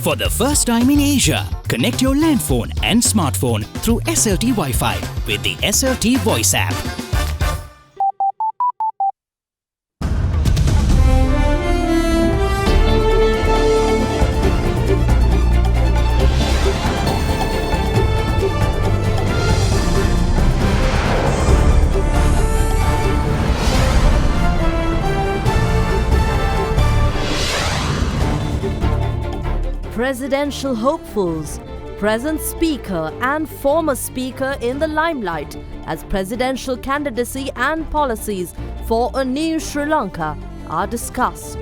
For the first time in Asia, connect your landphone and smartphone through SLT Wi-Fi with the SLT Voice app. Presidential hopefuls, present speaker and former speaker in the limelight as presidential candidacy and policies for a new Sri Lanka are discussed.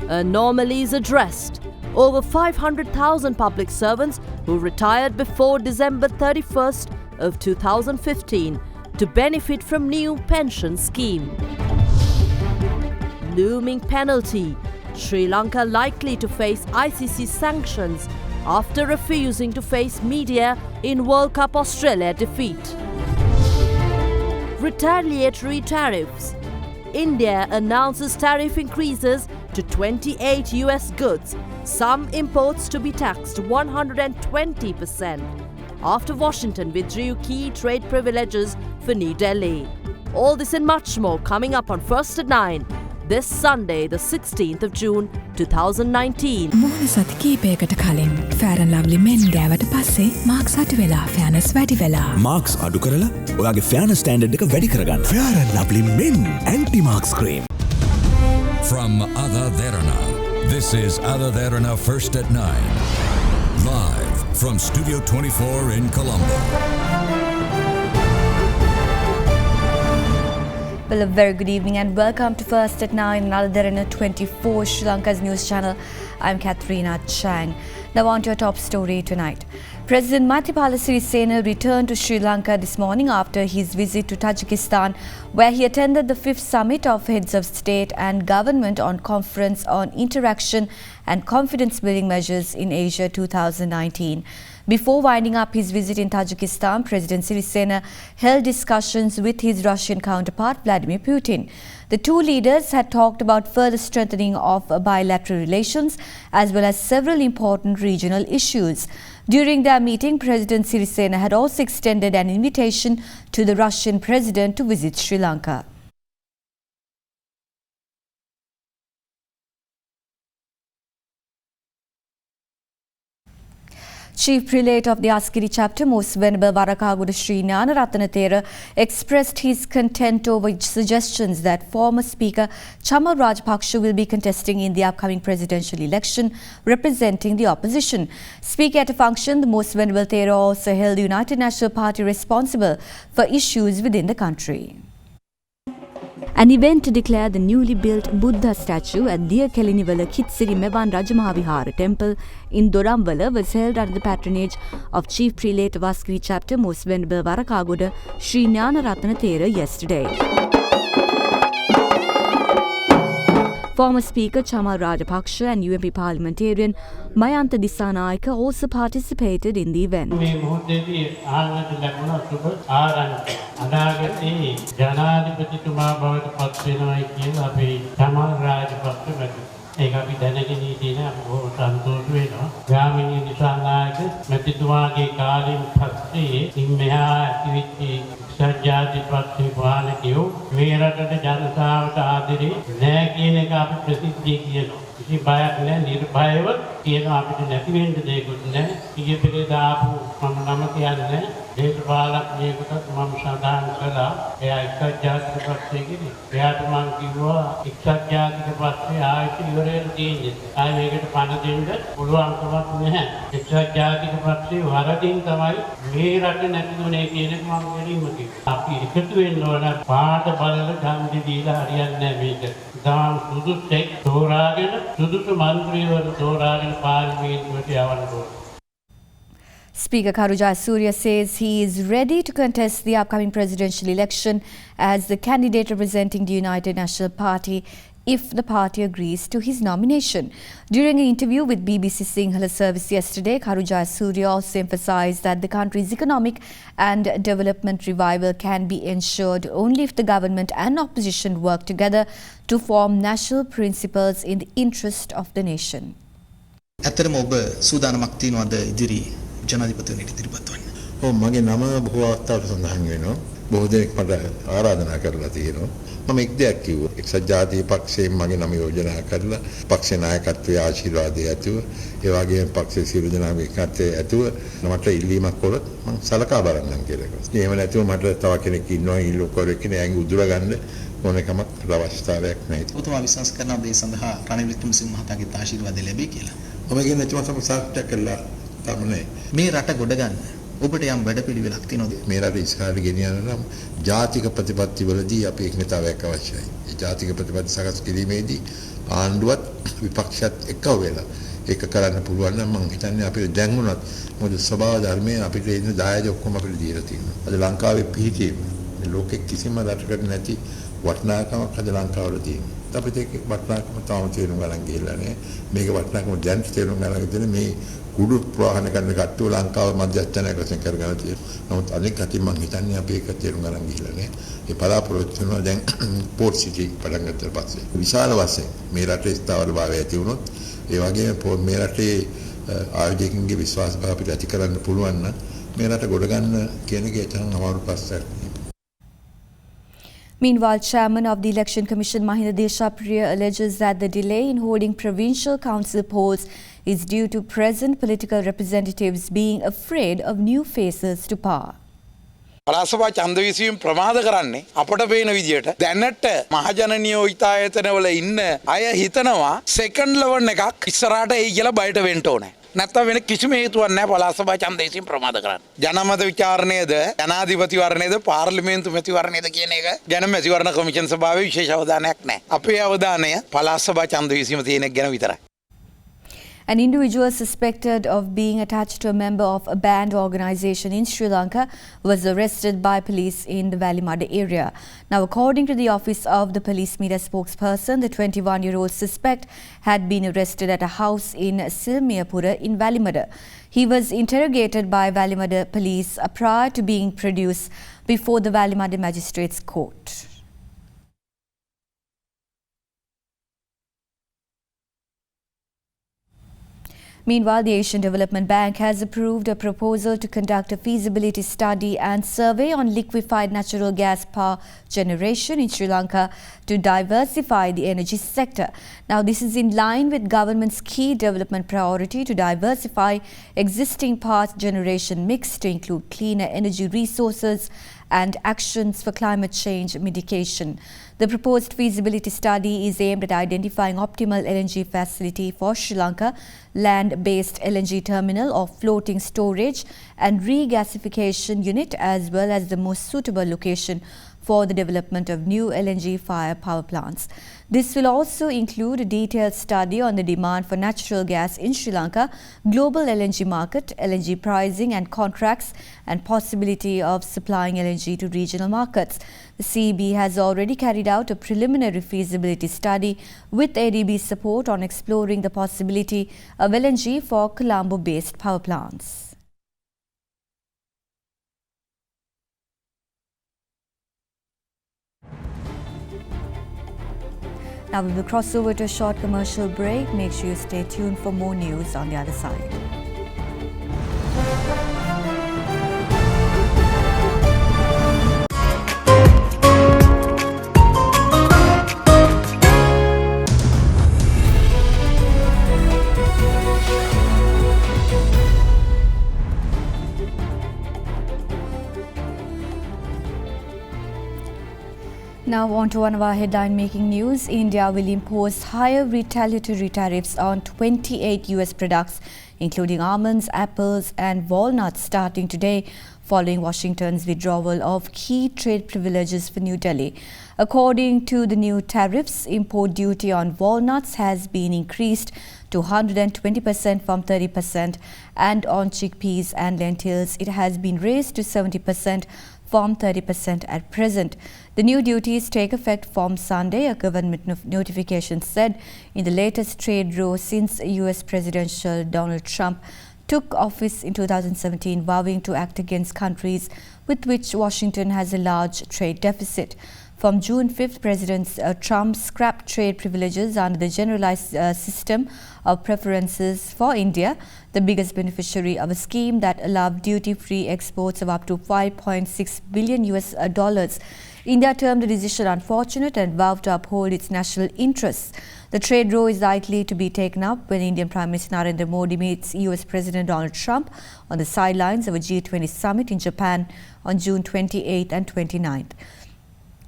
Anomalies addressed. Over 500,000 public servants who retired before December 31st of 2015 to benefit from new pension scheme. Looming penalty. Sri Lanka likely to face ICC sanctions after refusing to face media in World Cup Australia defeat. Retaliatory tariffs. India announces tariff increases to 28 US goods, some imports to be taxed 120% after Washington withdrew key trade privileges for New Delhi. All this and much more coming up on First at 9. This Sunday, the 16th of June, 2019. මුහුණ සති කීපයකට කලින් Fair and Lovely men ගෑවට පස්සේ Marx අඩු වෙලා ෆෑනස් වැඩි වෙලා. Marx අඩු කරලා ඔයාගේ ෆෑනස් ස්ටෑන්ඩඩ් එක වැඩි කරගන්න. Fair and Lovely men anti-marks cream. From AdaDerana, this is AdaDerana First at 9. Live from Studio 24 in Colombo. Well, a very good evening and welcome to First at 9 on AdaDerana 24, Sri Lanka's news channel. I'm Katharina Chang. Now on to your top story tonight. President Maithripala Sirisena returned to Sri Lanka this morning after his visit to Tajikistan, where he attended the 5th Summit of Heads of State and Government on Conference on Interaction and Confidence Building Measures in Asia 2019. Before winding up his visit in Tajikistan, President Sirisena held discussions with his Russian counterpart Vladimir Putin. The two leaders had talked about further strengthening of bilateral relations as well as several important regional issues. During their meeting, President Sirisena had also extended an invitation to the Russian president to visit Sri Lanka. Chief Prelate of the Askiri chapter, Most Venerable Varakaguda Sri Gnana Ratanathera, expressed his content over suggestions that former Speaker Chamal Rajapaksa will be contesting in the upcoming presidential election, representing the opposition. Speaking at a function, the Most Venerable Thera also held the United National Party responsible for issues within the country. An event to declare the newly built Buddha statue at Diya Keliniwala Kitsiri Mewan Rajamahawihara temple in Doramwala was held under the patronage of Chief Prelate of Askiri chapter, Most Venerable Varakaguda Sri Gnana Ratanathera yesterday. Former Speaker Chamal Rajapaksa and UMP parliamentarian Mayantha Disanayake also participated in the event. ඒක අපි දැනගෙන ඉඳින අපි බොහොම සතුටු වෙනවා. ගාමිණී දිසානායක මැතිතුමාගේ කාලෙන් පස්සේ ඉන් මෙහා ඇතිවෙච්ච සත්‍යාධිපත්‍ය වාහනකයෝ මේ රටට ජනතාවට ආදරේ නැහැ කියන එක අපි ප්‍රසිද්ධිය කියනවා. කිසි බයක් නැහැ, නිර්භයව කියනවා අපිට නැති වෙන්න දෙයක්වත් නැහැ. ඊයේ පෙරේදා ආපු මම නම කියන්නේ දේශපාලකයෙකුට මම සඳහන් කළා. එයා එක්සත් ජාතික පක්ෂයේදී. එයාට මම කිව්වා එක්සත් ජාතික පක්ෂය ආයෙත් ඉවරෙන්න තියෙන්නේ. ආයෙ මේකට පණ දෙන්න පුළුවන්කමක් නැහැ. එක්සත් ජාතික පක්ෂය වරදින් තමයි මේ රට නැතිුනේ කියන එක මම දෙලින්ම කිව්වා. අපි එකතු වෙන්න ඕන පාට බලලා ඡන්දෙ දීලා හරියන්නේ නැහැ මේක. ගාම් සුදුසෙක් තෝරාගෙන සුදුසු මන්ත්‍රීවරු තෝරාගෙන පාර්ලිමේන්තුවට යවන්න ඕන. Speaker Karu Jayasuriya says he is ready to contest the upcoming presidential election as the candidate representing the United National Party if the party agrees to his nomination. During an interview with BBC Sinhala service yesterday, Karu Jayasuriya also emphasised that the country's economic and development revival can be ensured only if the government and opposition work together to form national principles in the interest of the nation. ඇත්තටම ඔබ සූදානමක් තියනවාද ඉදිරි ජනාධිපතිවරණයට ඉදිරිපත් වෙන්න? ඔව් මගේ නම බොහෝ අවස්ථාවල සඳහන් වෙනවා. බොහෝ දෙනෙක් මට ආරාධනා කරලා තියෙනවා. මම එක් දෙයක් කිව්වා. එක්සත් ජාතික පක්ෂයෙන් මගේ නම යෝජනා කරලා පක්ෂ නායකත්වයේ ආශිර්වාදය ඇතුව ඒ වගේම පක්ෂයේ සියලු දෙනාගේ ඒකත්වයේ ඇතුව මට ඉල්ලීමක් කළොත් මම සලකා බලන්නම් කියලා කිව්වා. එහෙම නැතුව මට තව කෙනෙක් ඉන්නවා ඉල්ලුකරේ කෙනෙක් ඇඟ උදුර ගන්න ඕනකමක් අවශ්‍යතාවයක් නැහැ. ඔබතුමා විශ්වාස කරනවා මේ සඳහා රනිල් වික්‍රමසිංහ මහතාගේ ආශිර්වාදය ලැබෙයි කියලා? ඔබ කියන්නේ නැතිව සාක්ෂාත් කරලා තමයි මේ රට ගොඩ ගන්න ඔබට යම් වැඩපිළිවෙලක් තියෙනවද? මේ රට ඉස්සරහට ගෙනියන්න නම් ජාතික ප්‍රතිපත්තිවලදී අපි එකඟතාවයක් අවශ්‍යයි. ඒ ජාතික ප්‍රතිපත්ති සකස් කිරීමේදී ආණ්ඩුවත් විපක්ෂයත් එක වෙලා ඒක කරන්න පුළුවන් නම් මම හිතන්නේ අපිට දැන් වුණත් මොකද ස්වභාව ධර්මයේ අපිට ඉන්න දායද ඔක්කොම අපිට දීලා තියෙනවා. අද ලංකාවේ පිහිටීම ලෝකෙ කිසිම රටකට නැති වටිනාකමක් අද ලංකාවල තියෙනවා. අපිට ඒක වටිනාකම තාම තේරුම් ගන්න ගිහිල්ලා නැහැ. මේක වටිනාකම දැන් තේරුම් ගන්න දෙන මේ කුඩු ප්‍රවාහන කරන කට්ටිය ලංකාව මධ්‍යස්ථානයක් වශයෙන් කරගෙන තියෙනවා. නමුත් අනෙක් අතින් මම හිතන්නේ අපි ඒක තේරුම් ගන්න ගිහිල්ලා නැහැ. ඒ බලාපොරොත්තු වෙනවා දැන් පෝට් සිටි පටන් ගත්තට පස්සේ විශාල වශයෙන් මේ රටේ ස්ථාවර භාවය ඇති වුණොත් ඒ වගේම මේ රටේ ආයෝජකයන්ගේ විශ්වාසභාවය අපිට ඇති කරන්න පුළුවන් නම් මේ රට ගොඩ ගන්න කියන එක තරම් අමාරු ප්‍රශ්නයක්. Meanwhile, Chairman of the Election Commission Mahinda Deshapriya alleges that the delay in holding provincial council polls is due to present political representatives being afraid of new faces to power. පලාසභා ඡන්ද විසීම ප්‍රමාද කරන්නේ අපට පේන විදියට දැනට මහජන නියෝජිත ආයතනවල ඉන්න අය හිතනවා සෙකන්ඩ් ලෙවල් එකක් ඉස්සරහට එයි කියලා බයට වෙන්න ඕනේ. නැත්තම් වෙන කිසිම හේතුවක් නැහැ පලාසභා ඡන්ද විසීම ප්‍රමාද කරන්න. ජනමත විචාරණයද ජනාධිපතිවරණයද පාර්ලිමේන්තු මැතිවරණයද කියන එක ගැන මැතිවරණ කොමිෂන් සභාවේ විශේෂ අවධානයක් නැහැ. අපේ අවධානය පලාසභා ඡන්ද විසීම තියෙන එක ගැන විතරයි. An individual suspected of being attached to a member of a banned organisation in Sri Lanka was arrested by police in the Valimada area. Now, according to the office of the police media spokesperson, the 21-year-old suspect had been arrested at a house in Silmiyapura in Valimada. He was interrogated by Valimada police prior to being produced before the Valimada Magistrates Court. Meanwhile, the Asian Development Bank has approved a proposal to conduct a feasibility study and survey on liquefied natural gas power generation in Sri Lanka to diversify the energy sector. Now, this is in line with government's key development priority to diversify existing power generation mix to include cleaner energy resources and actions for climate change mitigation. The proposed feasibility study is aimed at identifying optimal LNG facility for Sri Lanka, land-based LNG terminal or floating storage and regasification unit, as well as the most suitable location for the development of new LNG fire power plants. This will also include a detailed study on the demand for natural gas in Sri Lanka, global LNG market, LNG pricing and contracts, and possibility of supplying LNG to regional markets. The CEB has already carried out a preliminary feasibility study with ADB support on exploring the possibility of LNG for Colombo-based power plants. Now we will cross over to a short commercial break. Make sure you stay tuned for more news on the other side. Now on to one of our headline-making news. India will impose higher retaliatory tariffs on 28 US products, including almonds, apples and walnuts, starting today, following Washington's withdrawal of key trade privileges for New Delhi. According to the new tariffs, import duty on walnuts has been increased to 120% from 30%, and on chickpeas and lentils, it has been raised to 70% from 30% at present. The new duties take effect from Sunday, a government notification said, in the latest trade row since US Presidential Donald Trump took office in 2017, vowing to act against countries with which Washington has a large trade deficit. From June 5th, President Trump scrapped trade privileges under the generalized system of preferences for India, the biggest beneficiary of a scheme that allowed duty-free exports of up to $5.6 billion US. India termed the decision unfortunate and vowed to uphold its national interests. The trade row is likely to be taken up when Indian Prime Minister Narendra Modi meets US President Donald Trump on the sidelines of a G20 summit in Japan on June 28th and 29th.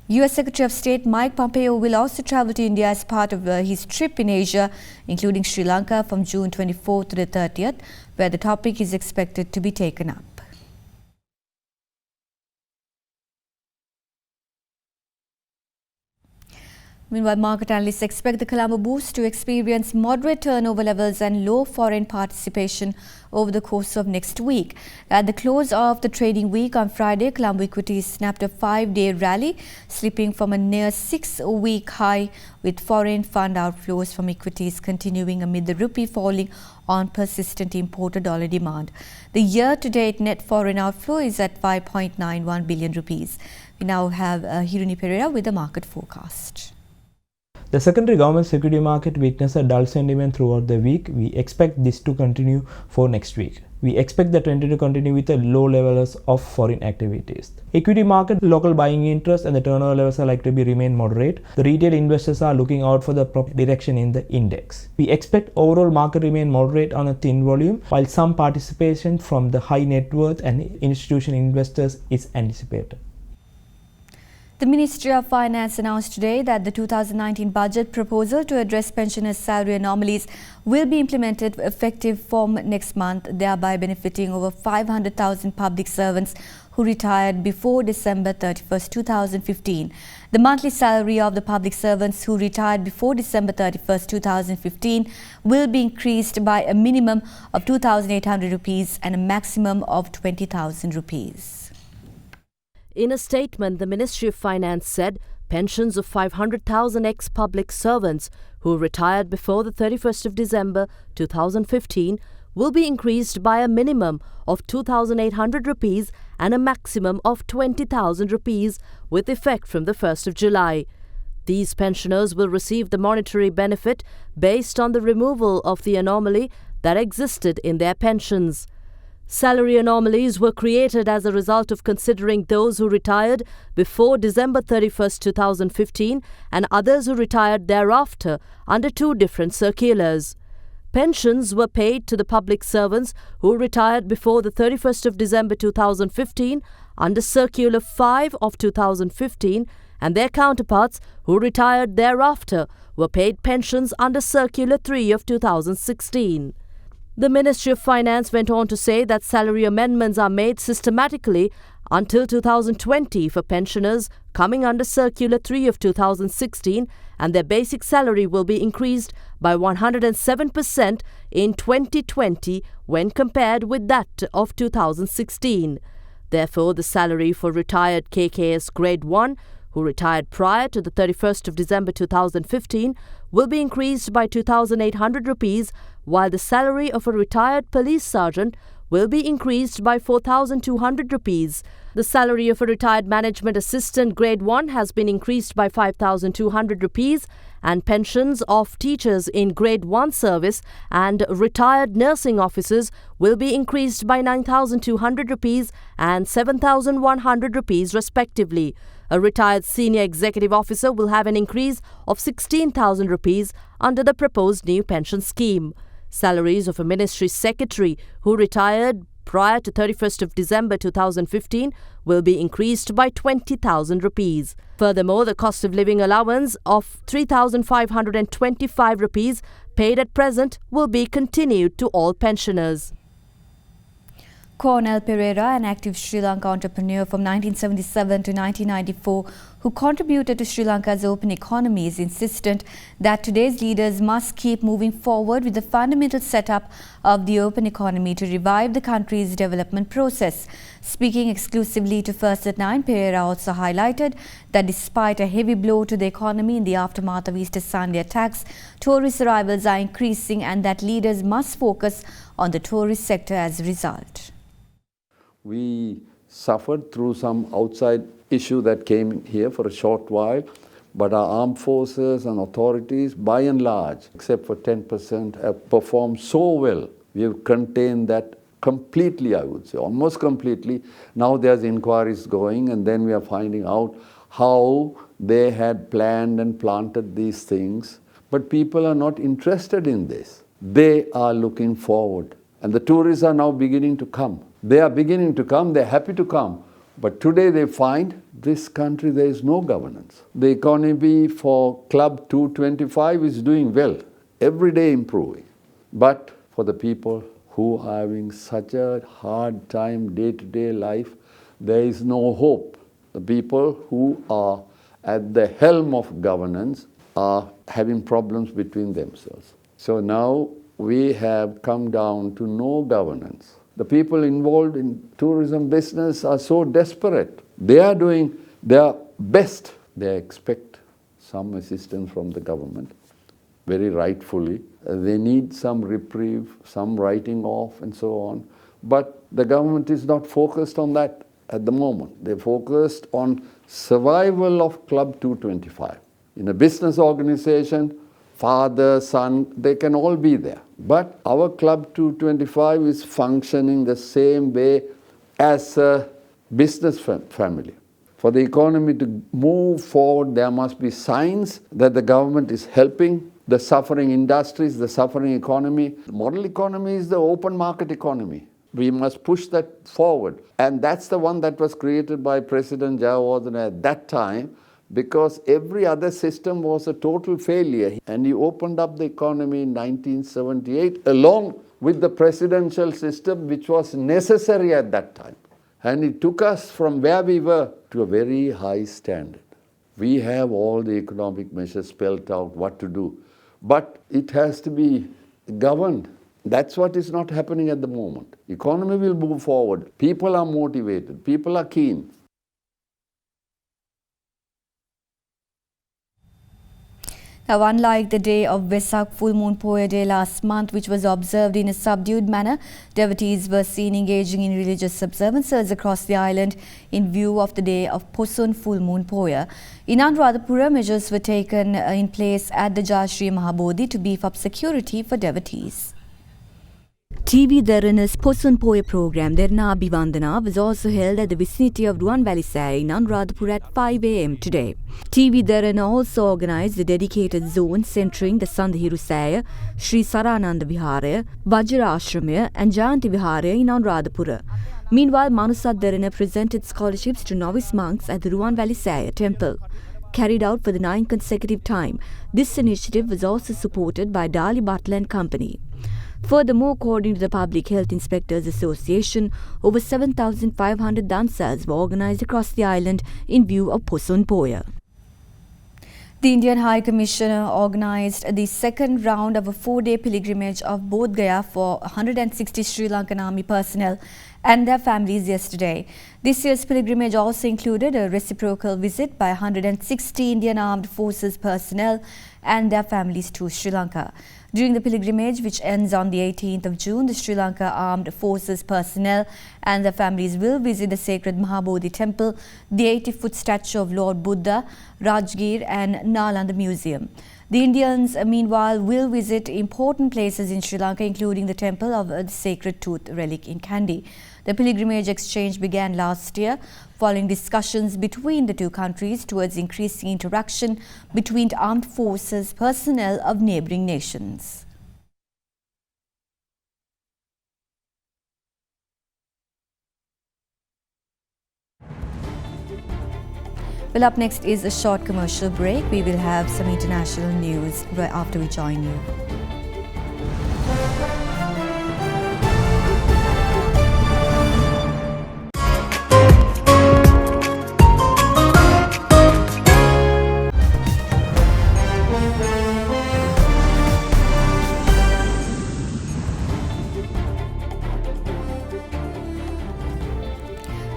US Secretary of State Mike Pompeo will also travel to India as part of his trip in Asia, including Sri Lanka from June 24th to the 30th, where the topic is expected to be taken up. Meanwhile, market analysts expect the Colombo boost to experience moderate turnover levels and low foreign participation over the course of next week. At the close of the trading week on Friday, Colombo equities snapped a 5-day rally, slipping from a near 6-week high, with foreign fund outflows from equities continuing amid the rupee falling on persistent importer dollar demand. The year-to-date net foreign outflow is at 5.91 billion rupees. We now have Hiruni Pereira with the market forecast. The secondary government security market witnessed a dull sentiment throughout the week. We expect this to continue for next week. We expect the trend to continue with the low levels of foreign activities. Equity market, local buying interest and the turnover levels are likely to remain moderate. The retail investors are looking out for the proper direction in the index. We expect overall market remain moderate on a thin volume, while some participation from the high net worth and institutional investors is anticipated. The Ministry of Finance announced today that the 2019 budget proposal to address pensioners' salary anomalies will be implemented effective from next month, thereby benefiting over 500,000 public servants who retired before December 31st, 2015. The monthly salary of the public servants who retired before December 31st, 2015 will be increased by a minimum of 2,800 rupees and a maximum of 20,000 rupees. In a statement, the Ministry of Finance said pensions of 500,000 ex-public servants who retired before the 31st of December 2015 will be increased by a minimum of 2,800 rupees and a maximum of 20,000 rupees with effect from the 1st of July. These pensioners will receive the monetary benefit based on the removal of the anomaly that existed in their pensions. Salary anomalies were created as a result of considering those who retired before December 31st, 2015 and others who retired thereafter under two different circulars. Pensions were paid to the public servants who retired before the 31st of December 2015 under Circular 5 of 2015, and their counterparts who retired thereafter were paid pensions under Circular 3 of 2016. The Ministry of Finance went on to say that salary amendments are made systematically until 2020 for pensioners coming under Circular 3 of 2016, and their basic salary will be increased by 107% in 2020 when compared with that of 2016. Therefore, the salary for retired KKS Grade 1 who retired prior to the 31st of December 2015 will be increased by 2,800 rupees, while the salary of a retired police sergeant will be increased by 4,200 rupees. The salary of a retired management assistant grade 1 has been increased by 5,200 rupees, and pensions of teachers in grade 1 service and retired nursing officers will be increased by 9,200 rupees and 7,100 rupees respectively. A retired senior executive officer will have an increase of 16,000 rupees under the proposed new pension scheme. Salaries of a ministry secretary who retired prior to 31st of December 2015 will be increased by 20,000 rupees. Furthermore, the cost of living allowance of 3,525 rupees paid at present will be continued to all pensioners. Cornel Pereira, an active Sri Lanka entrepreneur from 1977 to 1994 who contributed to Sri Lanka's open economy, is insistent that today's leaders must keep moving forward with the fundamental setup of the open economy to revive the country's development process. Speaking exclusively to First at 9, Pereira also highlighted that despite a heavy blow to the economy in the aftermath of Easter Sunday attacks, tourist arrivals are increasing and that leaders must focus on the tourist sector as a result. We suffered through some outside issue that came here for a short while, but our armed forces and authorities, by and large, except for 10%, have performed so well. We have contained that completely, I would say, almost completely. Now there's inquiries going, and then we are finding out how they had planned and planted these things. But people are not interested in this. They are looking forward. And the tourists are now beginning to come. They are beginning to come, they're happy to come. But today they find this country, there is no governance. The economy for Club 225 is doing well, every day improving. But for the people who are having such a hard time day-to-day life, there is no hope. The people who are at the helm of governance are having problems between themselves. So now we have come down to no governance. The people involved in tourism business are so desperate. They are doing their best. They expect some assistance from the government, very rightfully. They need some reprieve, some writing off and so on. But the government is not focused on that at the moment. They're focused on survival of Club 225. In a business organization, father, son, they can all be there. But our Club 225 is functioning the same way as a business family. For the economy to move forward, there must be signs that the government is helping the suffering industries, the suffering economy. The model economy is the open market economy. We must push that forward. And that's the one that was created by President Jayawardena at that time, because every other system was a total failure. And he opened up the economy in 1978 along with the presidential system, which was necessary at that time. And it took us from where we were to a very high standard. We have all the economic measures spelled out what to do, but it has to be governed. That's what is not happening at the moment. Economy will move forward. People are motivated. People are keen. Now, unlike the day of Vesak full moon Poya day last month, which was observed in a subdued manner, devotees were seen engaging in religious observances across the island in view of the day of Posun full moon Poya. In Anuradhapura, measures were taken in place at the Jashri Mahabodhi to beef up security for devotees. AdaDerana's Posun Poya program, Derana Abhivandana, was also held at the vicinity of Ruwan Say in Anuradhapura at 5 a.m. today. AdaDerana also organised a dedicated zone centering the Sandhiru Saya, Sri Sarananda Vihara, Vajra Ashramaya and Jayanti Vihara in Anuradhapura. Meanwhile, AdaDerana presented scholarships to novice monks at the Ruwan Saya temple. Carried out for the 9th consecutive time, this initiative was also supported by Dali Butler and Company. Furthermore, according to the Public Health Inspectors Association, over 7,500 dansas were organised across the island in view of Posun Poya. The Indian High Commissioner organised the second round of a 4-day pilgrimage of Bodh Gaya for 160 Sri Lankan Army personnel and their families yesterday. This year's pilgrimage also included a reciprocal visit by 160 Indian Armed Forces personnel and their families to Sri Lanka. During the pilgrimage, which ends on the 18th of June, the Sri Lanka Armed Forces personnel and their families will visit the sacred Mahabodhi temple, the 80-foot statue of Lord Buddha, Rajgir and Nalanda Museum. The Indians, meanwhile, will visit important places in Sri Lanka, including the temple of the Sacred Tooth relic in Kandy. The pilgrimage exchange began last year, following discussions between the two countries towards increasing interaction between armed forces personnel of neighbouring nations. Well, up next is a short commercial break. We will have some international news right after we join you.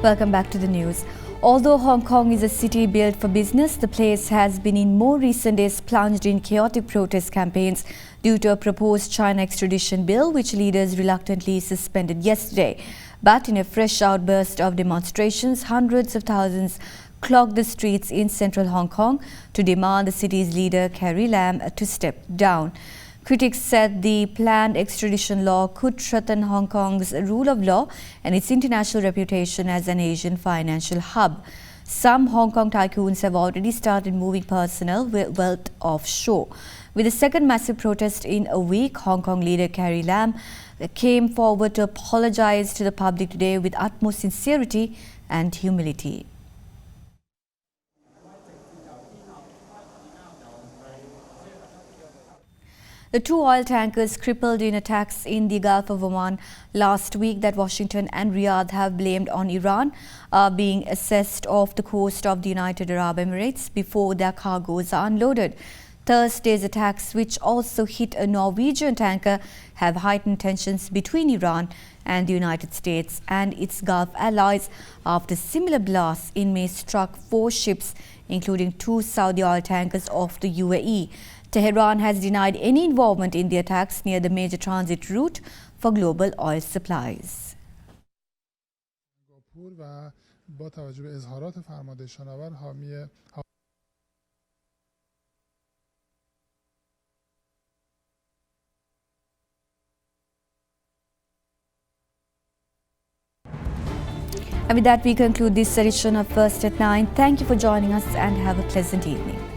Welcome back to the news. Although Hong Kong is a city built for business, the place has been in more recent days plunged in chaotic protest campaigns due to a proposed China extradition bill, which leaders reluctantly suspended yesterday. But in a fresh outburst of demonstrations, hundreds of thousands clogged the streets in central Hong Kong to demand the city's leader Carrie Lam to step down. Critics said the planned extradition law could threaten Hong Kong's rule of law and its international reputation as an Asian financial hub. Some Hong Kong tycoons have already started moving personnel wealth offshore. With the second massive protest in a week, Hong Kong leader Carrie Lam came forward to apologize to the public today with utmost sincerity and humility. The two oil tankers crippled in attacks in the Gulf of Oman last week that Washington and Riyadh have blamed on Iran are being assessed off the coast of the United Arab Emirates before their cargoes are unloaded. Thursday's attacks, which also hit a Norwegian tanker, have heightened tensions between Iran and the United States and its Gulf allies after similar blasts in May struck 4 ships, including 2 Saudi oil tankers off the UAE. Tehran has denied any involvement in the attacks near the major transit route for global oil supplies. And with that, we conclude this edition of First at 9. Thank you for joining us and have a pleasant evening.